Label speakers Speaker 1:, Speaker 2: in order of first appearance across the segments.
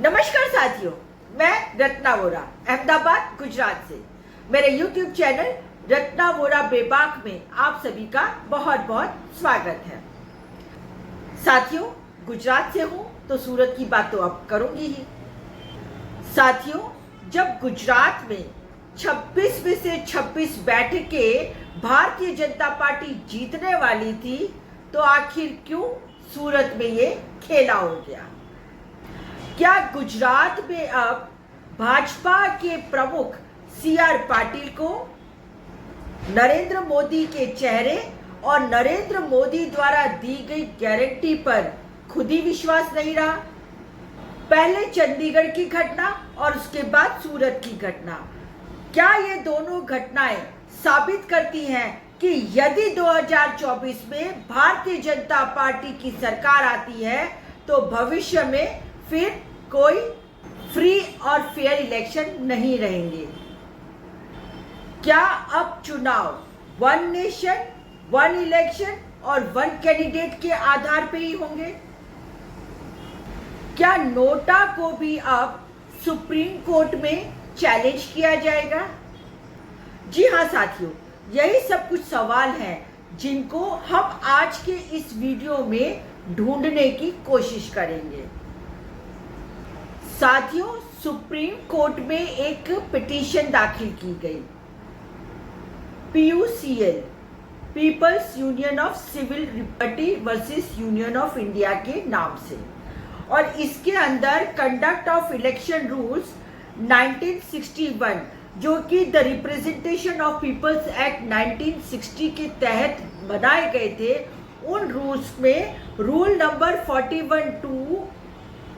Speaker 1: नमस्कार साथियों, मैं रत्ना वोरा अहमदाबाद गुजरात से। मेरे YouTube चैनल रत्ना वोरा बेबाक में आप सभी का बहुत बहुत स्वागत है। साथियों, गुजरात से हूँ तो सूरत की बात तो अब करूंगी ही। साथियों, जब गुजरात में 26 में से 26 बैठकें भारतीय जनता पार्टी जीतने वाली थी, तो आखिर क्यों सूरत में ये खेला हो गया? क्या गुजरात में अब भाजपा के प्रमुख CR पाटिल को नरेंद्र मोदी के चेहरे और नरेंद्र मोदी द्वारा दी गई गारंटी पर खुद ही विश्वास नहीं रहा? पहले चंडीगढ़ की घटना और उसके बाद सूरत की घटना, क्या ये दोनों घटनाएं साबित करती हैं कि यदि 2024 में भारतीय जनता पार्टी की सरकार आती है तो भविष्य में फिर कोई फ्री और फेयर इलेक्शन नहीं रहेंगे? क्या अब चुनाव वन नेशन वन इलेक्शन और वन कैंडिडेट के आधार पर ही होंगे? क्या नोटा को भी अब सुप्रीम कोर्ट में चैलेंज किया जाएगा? जी हाँ साथियों, यही सब कुछ सवाल हैं जिनको हम आज के इस वीडियो में ढूंढने की कोशिश करेंगे। साथियों, सुप्रीम कोर्ट में एक पिटीशन दाखिल की गई PUCL, people's union of civil liberty versus union of India के नाम से, और इसके अंदर कंडक्ट ऑफ इलेक्शन रूल्स 1961 जो कि the representation of people's act 1960 के तहत बनाए गए थे, उन रूल्स में रूल नंबर 41(2)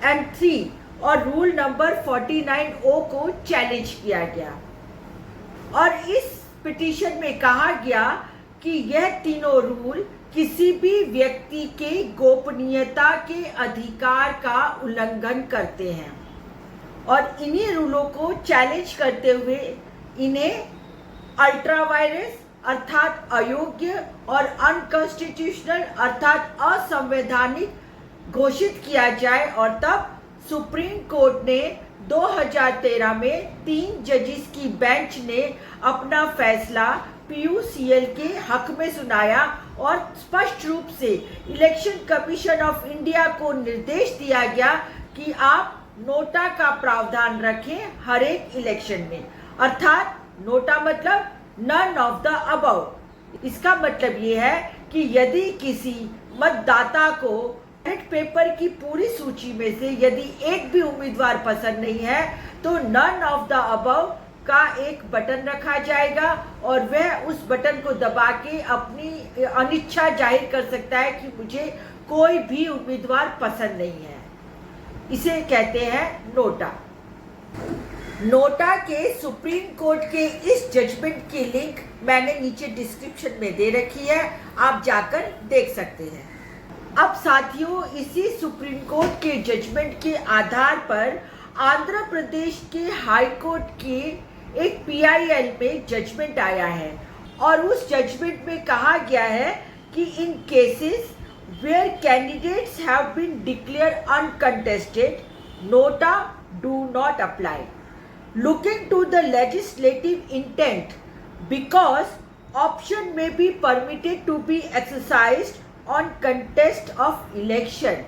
Speaker 1: and 3 और रूल नंबर 49(o) को चैलेंज किया गया। और इस पिटीशन में कहा गया कि यह तीनों रूल किसी भी व्यक्ति के गोपनीयता के अधिकार का उल्लंघन करते हैं, और इन्हीं रूलों को चैलेंज करते हुए इन्हें अल्ट्रा वायरस अर्थात अयोग्य और अनकॉन्स्टिट्यूशनल अर्थात असंवैधानिक घोषित किया जाए। और तब सुप्रीम कोर्ट ने 2013 में 3 जजेस की बेंच ने अपना फैसला PUCL के हक में सुनाया और स्पष्ट रूप से इलेक्शन कमीशन ऑफ इंडिया को निर्देश दिया गया कि आप नोटा का प्रावधान रखें हर एक इलेक्शन में, अर्थात नोटा मतलब नन ऑफ द अबव। इसका मतलब ये है कि यदि किसी मतदाता को बैलेट पेपर की पूरी सूची में से यदि एक भी उम्मीदवार पसंद नहीं है तो नन ऑफ द अबव का एक बटन रखा जाएगा और वह उस बटन को दबा के अपनी अनिच्छा जाहिर कर सकता है कि मुझे कोई भी उम्मीदवार पसंद नहीं है। इसे कहते हैं नोटा। नोटा के सुप्रीम कोर्ट के इस जजमेंट की लिंक मैंने नीचे डिस्क्रिप्शन में दे रखी है, आप जाकर देख सकते हैं। अब साथियों, इसी सुप्रीम कोर्ट के जजमेंट के आधार पर आंध्र प्रदेश के हाई कोर्ट के एक PIL में जजमेंट आया है, और उस जजमेंट में कहा गया है कि इन cases where candidates have been declared uncontested, nota do not apply. Looking to the legislative intent, because option may be permitted to be exercised on contest of election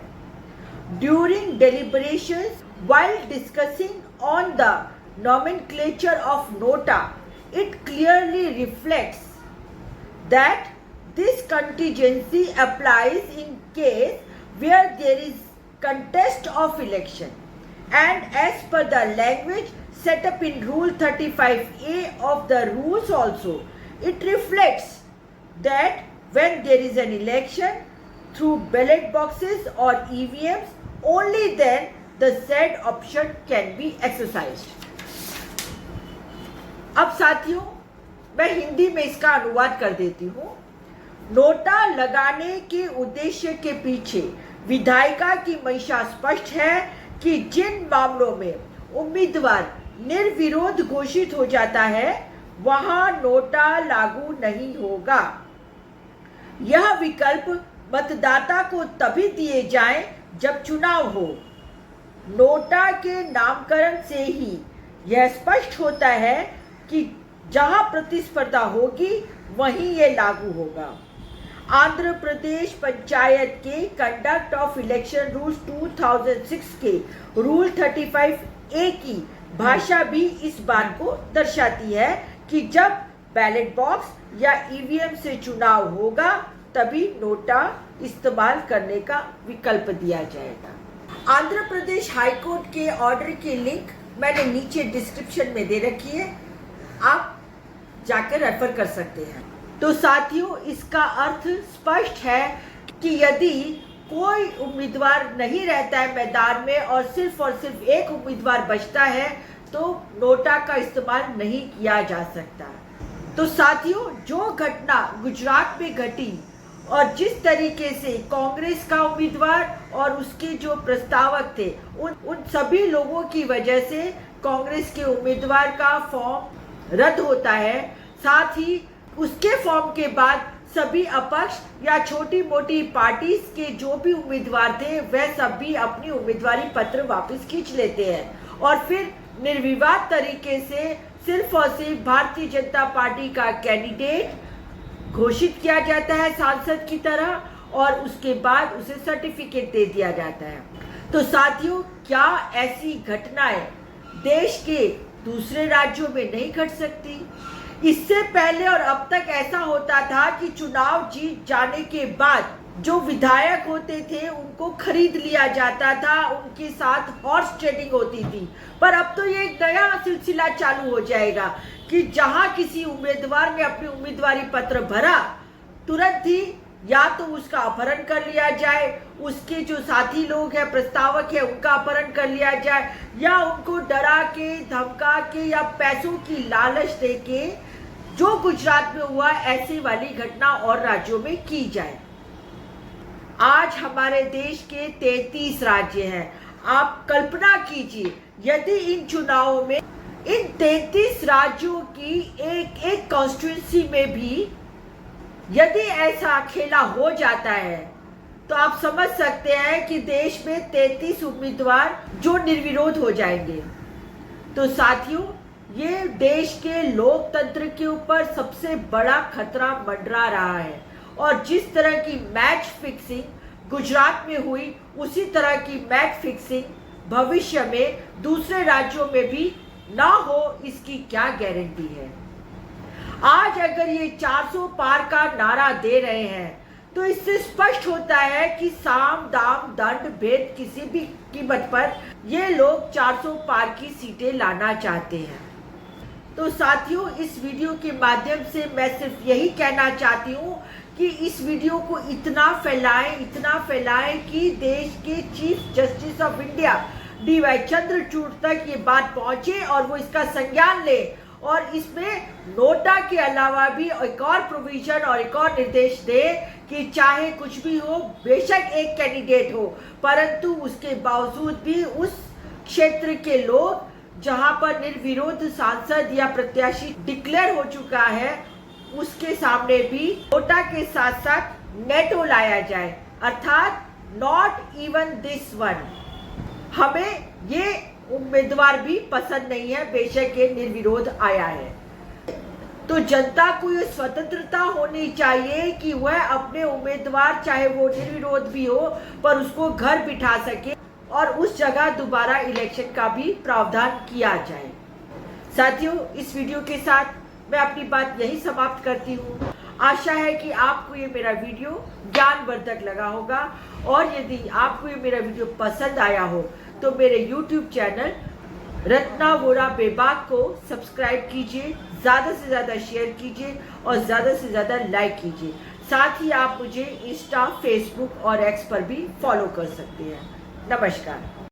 Speaker 1: during deliberations while discussing on the nomenclature of nota, it clearly reflects that this contingency applies in case where there is contest of election, and as per the language set up in Rule 35A of the rules also, it reflects that when there is an election through ballot boxes or EVMs, only then the said option can be exercised. अब साथियों, मैं हिंदी में इसका अनुवाद कर देती हूँ। NOTA लगाने के उद्देश्य के पीछे विधायिका की मंशा स्पष्ट है कि जिन मामलों में उम्मीदवार निर्विरोध घोषित हो जाता है वहां नोटा लागू नहीं होगा। यह विकल्प मतदाता को तभी दिए जाएं जब चुनाव हो। नोटा के नामकरण से ही यह स्पष्ट होता है कि जहां प्रतिस्पर्धा होगी वहीं ये लागू होगा। आंध्र प्रदेश पंचायत के कंडक्ट ऑफ इलेक्शन रूल्स 2006 के रूल 35A की भाषा भी इस बात को दर्शाती है कि जब बैलेट बॉक्स या ईवीएम से चुनाव होगा तभी नोटा इस्तेमाल करने का विकल्प दिया जाएगा। आंध्र प्रदेश हाईकोर्ट के ऑर्डर की लिंक मैंने नीचे डिस्क्रिप्शन में दे रखी है, आप जाकर रेफर कर सकते हैं। तो साथियों, इसका अर्थ स्पष्ट है कि यदि कोई उम्मीदवार नहीं रहता है मैदान में और सिर्फ एक उम्मीदवार बचता है तो नोटा का इस्तेमाल नहीं किया जा सकता। तो साथियों, जो घटना गुजरात में घटी और जिस तरीके से कांग्रेस का उम्मीदवार और उसके जो प्रस्तावक थे उन सभी लोगों की वजह से कांग्रेस के उम्मीदवार का फॉर्म रद्द होता है। साथ ही उसके फॉर्म के बाद सभी अपक्ष या छोटी मोटी पार्टीज के जो भी उम्मीदवार थे वह सभी अपनी उम्मीदवारी पत्र वापस खींच लेते हैं और फिर निर्विवाद तरीके से सिर्फ और सिर्फ भारतीय जनता पार्टी का कैंडिडेट घोषित किया जाता है सांसद की तरह और उसके बाद उसे सर्टिफिकेट दे दिया जाता है। तो साथियों, क्या ऐसी घटनाएं देश के दूसरे राज्यों में नहीं घट सकती? इससे पहले और अब तक ऐसा होता था कि चुनाव जीत जाने के बाद जो विधायक होते थे उनको खरीद लिया जाता था, उनके साथ हॉर्स ट्रेडिंग होती थी। पर अब तो ये एक नया सिलसिला चालू हो जाएगा कि जहां किसी उम्मीदवार ने अपनी उम्मीदवारी पत्र भरा, तुरंत ही या तो उसका अपहरण कर लिया जाए, उसके जो साथी लोग हैं, प्रस्तावक है, उनका अपहरण कर लिया जाए या उनको डरा के, धमका के या पैसों की लालच दे के जो गुजरात में हुआ ऐसी वाली घटना और राज्यों में की जाए। आज हमारे देश के 33 राज्य हैं। आप कल्पना कीजिए यदि इन चुनावों में इन 33 राज्यों की एक एक कॉन्स्टिट्यूंसी में भी यदि ऐसा खेला हो जाता है तो आप समझ सकते हैं कि देश में 33 उम्मीदवार जो निर्विरोध हो जाएंगे। तो साथियों, ये देश के लोकतंत्र के ऊपर सबसे बड़ा खतरा मंडरा रहा है और जिस तरह की मैच फिक्सिंग गुजरात में हुई उसी तरह की मैच फिक्सिंग भविष्य में दूसरे राज्यों में भी ना हो, इसकी क्या गारंटी है। आज अगर ये 400 पार का नारा दे रहे हैं तो इससे स्पष्ट होता है कि साम दाम दंड भेद किसी भी कीमत पर ये लोग 400 पार की सीटें लाना चाहते हैं। तो साथियों, इस वीडियो के माध्यम से मैं सिर्फ यही कहना चाहती हूँ कि इस वीडियो को इतना फैलाएं कि देश के chief justice of India DY Chandrachud तक ये बात पहुंचे और वो इसका संज्ञान ले और इसमें नोटा के अलावा भी एक और प्रोविजन और एक और निर्देश दे कि चाहे कुछ भी हो, बेशक एक कैंडिडेट हो, परंतु उसके बावजूद भी उस क्षेत्र के लोग जहां पर निर्विरोध सांसद या प्रत्याशी डिक्लेयर हो चुका है उसके सामने भी नोटा के साथ साथ नेटो लाया जाए, अर्थात नॉट इवन दिस वन। हमें ये उम्मीदवार भी पसंद नहीं है, बेशक ये निर्विरोध आया है। तो जनता को ये स्वतंत्रता होनी चाहिए कि वह अपने उम्मीदवार चाहे वो निर्विरोध भी हो पर उसको घर बिठा सके और उस जगह दोबारा इलेक्शन का भी प्रावधान किया जाए। साथियों, इस वीडियो के साथ मैं अपनी बात यही समाप्त करती हूँ। आशा है कि आपको ये मेरा वीडियो ज्ञानवर्धक लगा होगा और यदि आपको ये मेरा वीडियो पसंद आया हो तो मेरे YouTube चैनल रत्ना वोरा बेबाक को सब्सक्राइब कीजिए, ज़्यादा से ज़्यादा शेयर कीजिए और ज़्यादा से ज़्यादा लाइक कीजिए। साथ ही आप मुझे इंस्टा, फेसबुक और एक्स पर भी फॉलो कर सकते हैं। नमस्कार।